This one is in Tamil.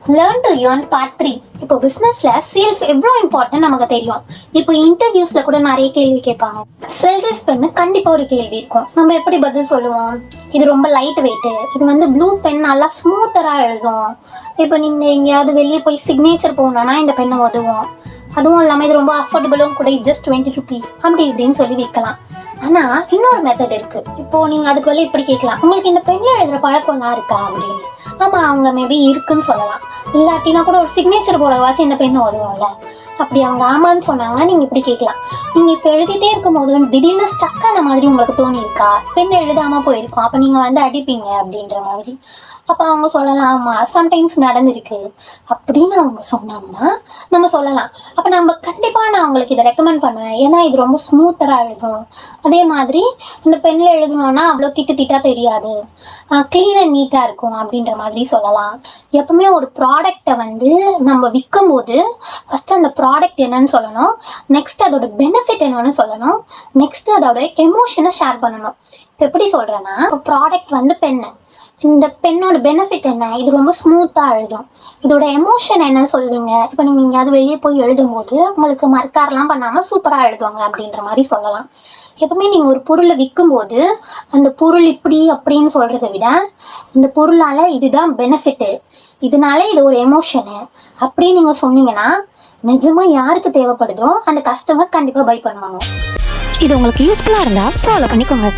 Learn to earn part 3. இப்போ பிஸ்னஸில் சேல்ஸ் எவ்வளோ இம்பார்ட்டன்ட் நமக்கு தெரியும். இப்போ இன்டர்வியூஸில் கூட நிறைய கேள்வி கேட்பாங்க. சேல்ஸ் பென்னு கண்டிப்பாக ஒரு கேள்வி இருக்கும். நம்ம எப்படி பதில் சொல்லுவோம்? இது ரொம்ப லைட் வெயிட்டு, இது வந்து ப்ளூ பென் நல்லா ஸ்மூத்தராக எழுதும். இப்போ நீங்கள் எங்கேயாவது வெளியே போய் சிக்னேச்சர் போகணுன்னா இந்த பெண்ணை உதவும். அதுவும் இல்லாமல் இது ரொம்ப அஃபோர்டபுளும் கூட, ஜஸ்ட் 20 rupees அப்படி இப்படின்னு சொல்லி விற்கலாம். ஆனால் இன்னொரு மெத்தட் இருக்குது. இப்போது நீங்கள் அதுக்கு வெளியே இப்படி கேட்கலாம், உங்களுக்கு இந்த பெண்ணில் எழுதுகிற பழக்கம்லாம் இருக்கா அப்படின்னு. ஆமாம், அவங்க மேபி இருக்குன்னு சொல்லலாம். இல்லாட்டினா கூட ஒரு சிக்னேச்சர் போடவாச்சும் இந்த பெண்ணை உதவும்ல. அப்படி அவங்க ஆமான்னு சொன்னாங்கன்னா நீங்கள் இப்படி கேட்கலாம், நீங்கள் இப்போ எழுதிட்டே இருக்கும் போது திடீர்னு ஸ்டக்கான மாதிரி உங்களுக்கு தோணியிருக்கா, பெண் எழுதாமல் போயிருக்கோம், அப்போ நீங்கள் வந்து அடிப்பீங்க அப்படின்ற மாதிரி. அப்போ அவங்க சொல்லலாம், ஆமாம் சம்டைம்ஸ் நடந்திருக்கு அப்படின்னு அவங்க சொன்னாங்கன்னா நம்ம சொல்லலாம். அப்போ நம்ம கண்டிப்பாக நான் அவங்களுக்கு இதை ரெக்கமெண்ட் பண்ணுவேன், ஏன்னா இது ரொம்ப ஸ்மூத்தராக எழுதும். அதே மாதிரி இந்த பெண்ணில் எழுதணுன்னா அவ்வளோ திட்டாக தெரியாது, க்ளீன் அண்ட் நீட்டாக இருக்கும் அப்படின்ற மாதிரி சொல்லலாம். எப்பவுமே ஒரு ப்ராடக்டை வந்து நம்ம விற்கும் போது ஃபஸ்ட்டு அந்த ப்ராடக்ட் என்னன்னு சொல்லணும், நெக்ஸ்ட் அதோட பெனிஃபிட் என்னன்னு சொல்லணும், நெக்ஸ்ட் அதோட எமோஷனை ஷேர் பண்ணணும். இப்போ எப்படி சொல்கிறேன்னா, இப்போ ப்ராடக்ட் வந்து பென்னு, இந்த பெண்ணோட பெனிஃபிட் என்ன, இது ரொம்ப ஸ்மூத்தாக எழுதும். இதோட எமோஷன் என்னன்னு சொல்லுவீங்க. இப்போ நீங்கள் எங்கேயாவது வெளியே போய் எழுதும்போது உங்களுக்கு மர்க்காரெலாம் பண்ணாமல் சூப்பராக எழுதுவாங்க அப்படின்ற மாதிரி சொல்லலாம். எப்பவுமே நீங்கள் ஒரு பொருளை விற்கும்போது அந்த பொருள் இப்படி அப்படின்னு சொல்கிறத விட, இந்த பொருளால் இதுதான் பெனிஃபிட்டு, இதனால இது ஒரு எமோஷனு அப்படின்னு நீங்கள் சொன்னீங்கன்னா நிஜமாக யாருக்கு தேவைப்படுதோ அந்த கஸ்டமர் கண்டிப்பாக பை பண்ணுவாங்க. இது உங்களுக்கு யூஸ்ஃபுல்லாக இருந்தால் ஃபாலோ பண்ணிக்கோங்க.